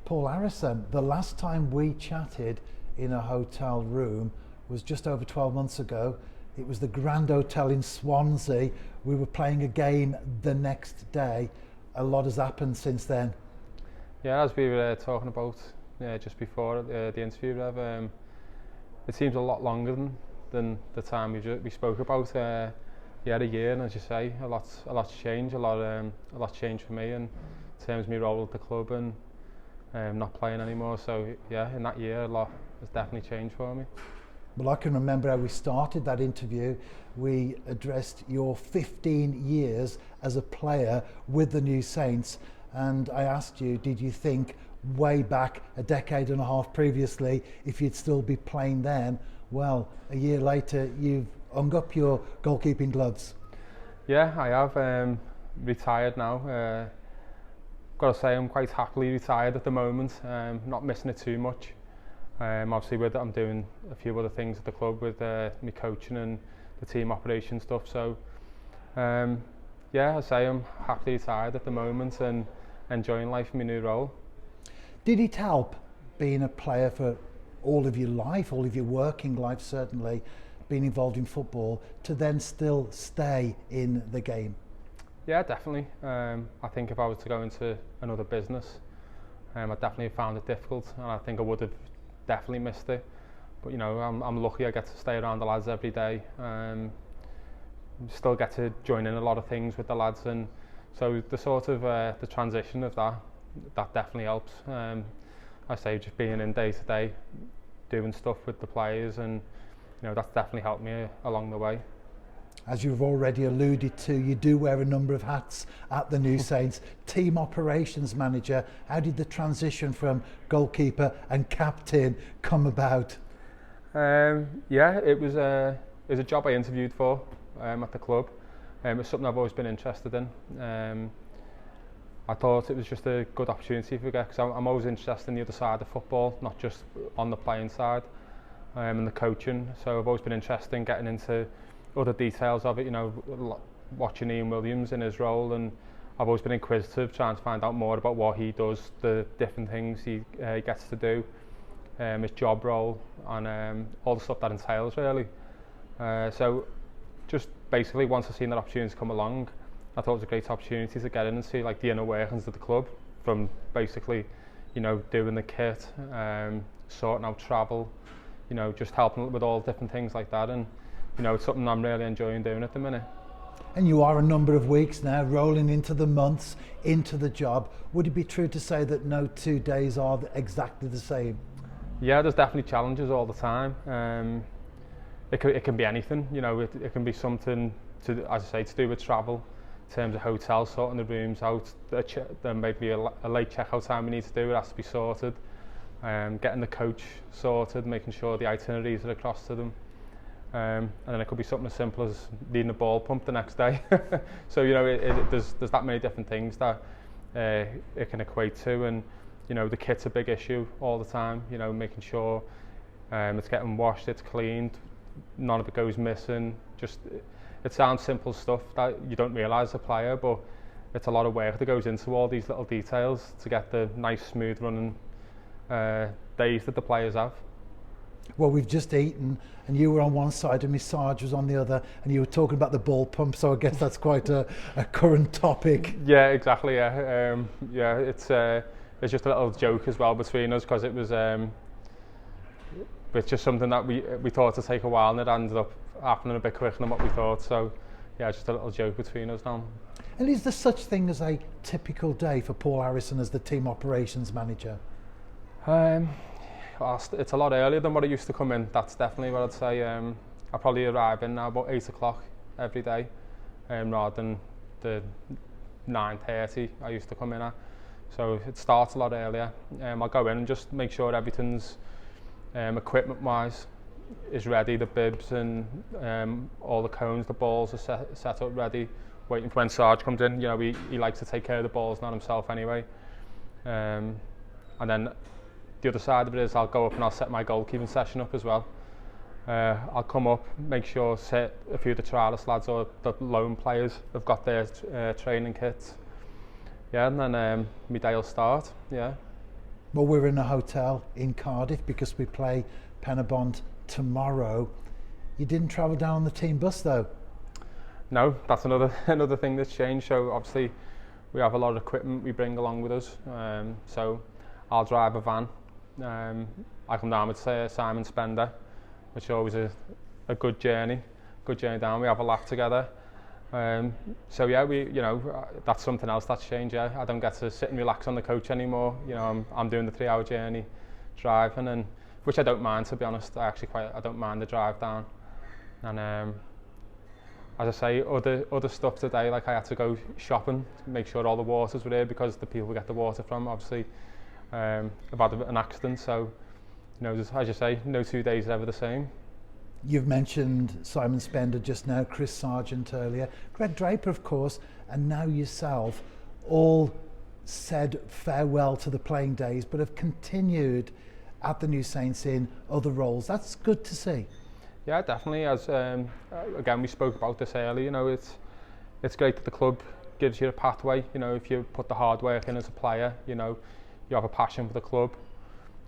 Paul Harrison, the last time we chatted in a hotel room was just over 12 months ago. It was the Grand Hotel in Swansea. We were playing a game the next day. A lot has happened since then. Yeah, as we were talking about just before the interview, Rev, it seems a lot longer than the time we spoke about. A year, and as you say, a lot's changed. A lot's changed for me in terms of my role at the club and not playing anymore. So yeah, in that year, a lot has definitely changed for me. Well, I can remember how we started that interview. We addressed your 15 years as a player with the New Saints, and I asked you, did you think way back a decade and a half previously if you'd still be playing then? Well, a year later you've hung up your goalkeeping gloves. Yeah, I have retired now. Got to say I'm quite happily retired at the moment, not missing it too much. Obviously with it, I'm doing a few other things at the club with me coaching and the team operation stuff, so yeah, I say I'm happily retired at the moment and enjoying life in my new role. Did it help being a player for all of your life, all of your working life certainly, being involved in football, to then still stay in the game? Yeah, definitely. I think if I was to go into another business, I definitely found it difficult, and I think I would have definitely missed it. But you know, I'm lucky I get to stay around the lads every day. Still get to join in a lot of things with the lads, and so the sort of the transition of that definitely helps. I say just being in day to day, doing stuff with the players, and you know, that's definitely helped me along the way. As you've already alluded to, you do wear a number of hats at the New Saints. Team operations manager, how did the transition from goalkeeper and captain come about? Yeah, it was a job I interviewed for at the club. It's something I've always been interested in. I thought it was just a good opportunity for me, because I'm always interested in the other side of football, not just on the playing side and the coaching. So I've always been interested in getting into other details of it, you know, watching Ian Williams in his role, and I've always been inquisitive, trying to find out more about what he does, the different things he gets to do, his job role, and all the stuff that entails really. So just basically once I seen that opportunity come along, I thought it was a great opportunity to get in and see like the inner workings of the club, from basically, you know, doing the kit, sorting out travel, you know, just helping with all different things like that. And you know, it's something I'm really enjoying doing at the minute. And you are a number of weeks now, rolling into the months, into the job. Would it be true to say that no 2 days are exactly the same? Yeah, there's definitely challenges all the time. It can be anything, you know, it can be something to, as I say, to do with travel, in terms of hotels, sorting the rooms out, there may be a late checkout time we need to do, it has to be sorted. Getting the coach sorted, making sure the itineraries are across to them. And then it could be something as simple as needing a ball pump the next day. So you know, there's that many different things that it can equate to, and you know, the kit's a big issue all the time. You know, making sure it's getting washed, it's cleaned, none of it goes missing. Just it sounds simple stuff that you don't realise as a player, but it's a lot of work that goes into all these little details to get the nice, smooth running days that the players have. Well, we've just eaten and you were on one side and Sarge was on the other, and you were talking about the ball pump, so I guess that's quite a current topic. Yeah, exactly, yeah. Yeah, it's just a little joke as well between us, because it was it's just something that we thought to take a while, and it ended up happening a bit quicker than what we thought, so yeah, just a little joke between us now. And is there such thing as a typical day for Paul Harrison as the team operations manager? It's a lot earlier than what I used to come in, that's definitely what I'd say. I probably arrive in now about 8 o'clock every day, rather than the 9:30 I used to come in at. So it starts a lot earlier. I'll go in and just make sure everything's equipment wise is ready, the bibs and all the cones, the balls are set up ready, waiting for when Sarge comes in. You know, he likes to take care of the balls, not himself anyway. And then the other side of it is I'll go up and I'll set my goalkeeping session up as well. I'll come up, make sure a few of the trialist lads or the loan players have got their training kits. Yeah, and then my day will start, yeah. Well, we're in a hotel in Cardiff because we play Penabont tomorrow. You didn't travel down on the team bus though? No, that's another thing that's changed. So obviously we have a lot of equipment we bring along with us. So I'll drive a van. I come down with Simon Spender, which is always a good journey down. We have a laugh together. So yeah, that's something else that's changed. Yeah, I don't get to sit and relax on the coach anymore. I'm doing the 3-hour journey, driving, and which I don't mind, to be honest. I don't mind the drive down. And as I say, other stuff today, like I had to go shopping to make sure all the waters were there because the people we get the water from, obviously, have had an accident. So, just, as you say, no 2 days are ever the same. You've mentioned Simon Spender just now, Chris Sargent earlier, Greg Draper, of course, and now yourself, all said farewell to the playing days, but have continued at the New Saints in other roles. That's good to see. Yeah, definitely. As again, we spoke about this earlier. It's great that the club gives you a pathway. If you put the hard work in as a player, you have a passion for the club.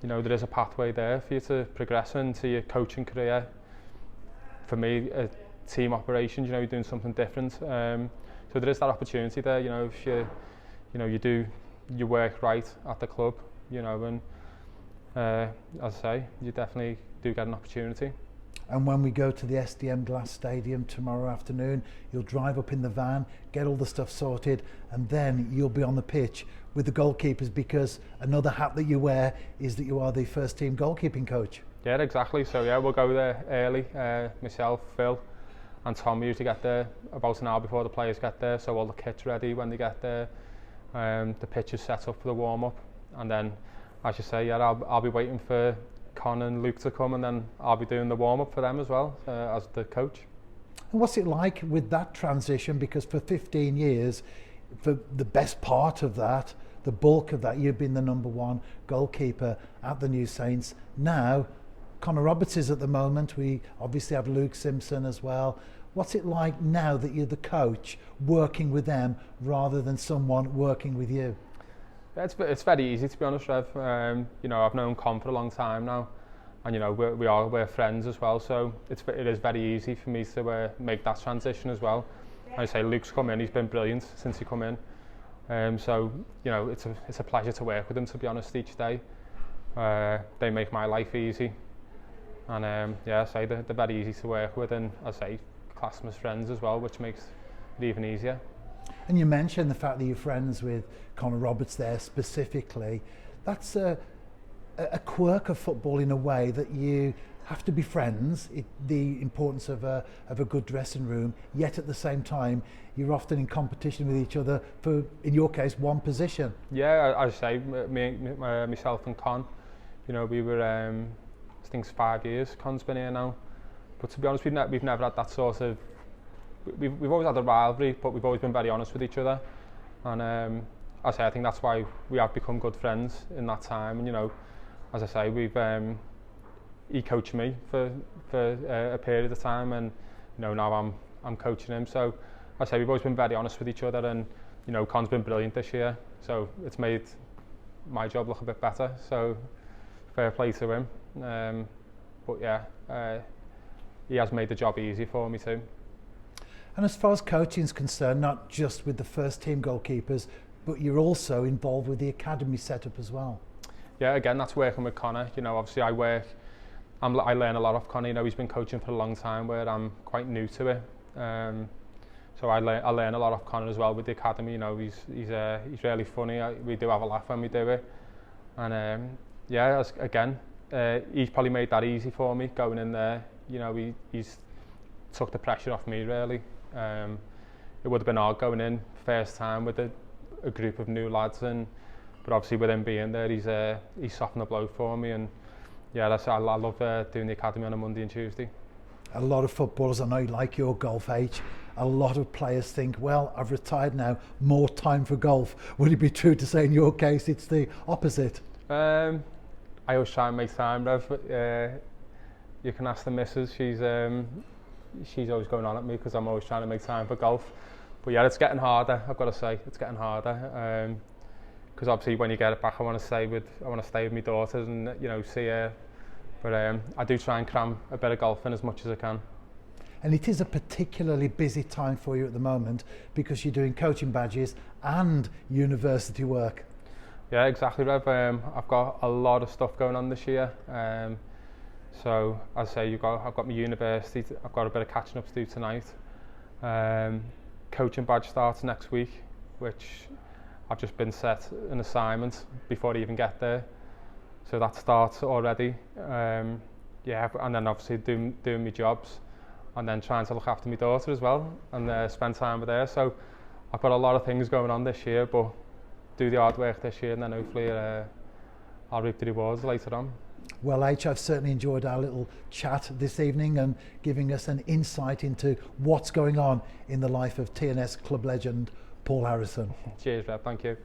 There is a pathway there for you to progress into your coaching career. For me, team operations, you're doing something different. So there is that opportunity there. If you do your work right at the club, and as I say, you definitely do get an opportunity. And when we go to the SDM Glass Stadium tomorrow afternoon, you'll drive up in the van, get all the stuff sorted, and then you'll be on the pitch with the goalkeepers, because another hat that you wear is that you are the first team goalkeeping coach. Yeah, exactly. So yeah, we'll go there early. Myself, Phil and Tom usually get there about an hour before the players get there, so all the kit's ready when they get there. The pitch is set up for the warm-up, and then, as you say, yeah, I'll be waiting for Con and Luke to come, and then I'll be doing the warm-up for them as well, as the coach. And what's it like with that transition? Because for 15 years, for the best part of that, the bulk of that, you've been the number one goalkeeper at the New Saints. Now, Connor Roberts is at the moment. We obviously have Luke Simpson as well. What's it like now that you're the coach, working with them rather than someone working with you? It's very easy, to be honest, Rev. I've known Con for a long time now, and we're friends as well. So it is very easy for me to make that transition as well. I say Luke's come in; he's been brilliant since he come in. So it's a pleasure to work with them, to be honest, each day. They make my life easy, and I say they're very easy to work with, and I say class them as friends as well, which makes it even easier. And you mentioned the fact that you're friends with Connor Roberts there specifically. That's a quirk of football in a way, that you have to be friends, the importance of a good dressing room, yet at the same time you're often in competition with each other for, in your case, one position. Yeah, I say, myself and Con, we were, I think it's 5 years Con's been here now, but to be honest, we've never had that sort of, we've always had a rivalry, but we've always been very honest with each other, and I think that's why we have become good friends in that time. And as I say, he coached me for a period of time, and now I'm coaching him. So I say we've always been very honest with each other, and Con's been brilliant this year, so it's made my job look a bit better. So fair play to him. But yeah, he has made the job easy for me too. And as far as coaching is concerned, not just with the first team goalkeepers, but you're also involved with the academy setup as well. Yeah, again, that's working with Connor. Obviously I learn a lot off Connor. He's been coaching for a long time, where I'm quite new to it. So I learn a lot off Connor as well with the academy. He's really funny. We do have a laugh when we do it. And he's probably made that easy for me going in there. He's took the pressure off me really. It would have been hard going in first time with a group of new lads, but obviously with him being there, he's softened the blow for me. And yeah, I love doing the academy on a Monday and Tuesday. A lot of footballers, I know, like your golf age, a lot of players think, well, I've retired now, more time for golf. Would it be true to say in your case it's the opposite? I always try and make time, Rev. You can ask the missus. She's always going on at me because I'm always trying to make time for golf. But yeah, it's getting harder, I've got to say. It's getting harder. because obviously when you get it back, I want to stay with my daughters and see her. But I do try and cram a bit of golf in as much as I can. And it is a particularly busy time for you at the moment because you're doing coaching badges and university work. Yeah, exactly, Rev. I've got a lot of stuff going on this year. So as I say, I've got my university. I've got a bit of catching up to do tonight. Coaching badge starts next week, which I've just been set an assignment before I even get there. So that starts already. And then obviously doing my jobs, and then trying to look after my daughter as well and spend time with her. So I've got a lot of things going on this year, but do the hard work this year and then hopefully I'll reap the rewards later on. Well, H, I've certainly enjoyed our little chat this evening and giving us an insight into what's going on in the life of TNS club legend Paul Harrison. Cheers, Rev. Thank you.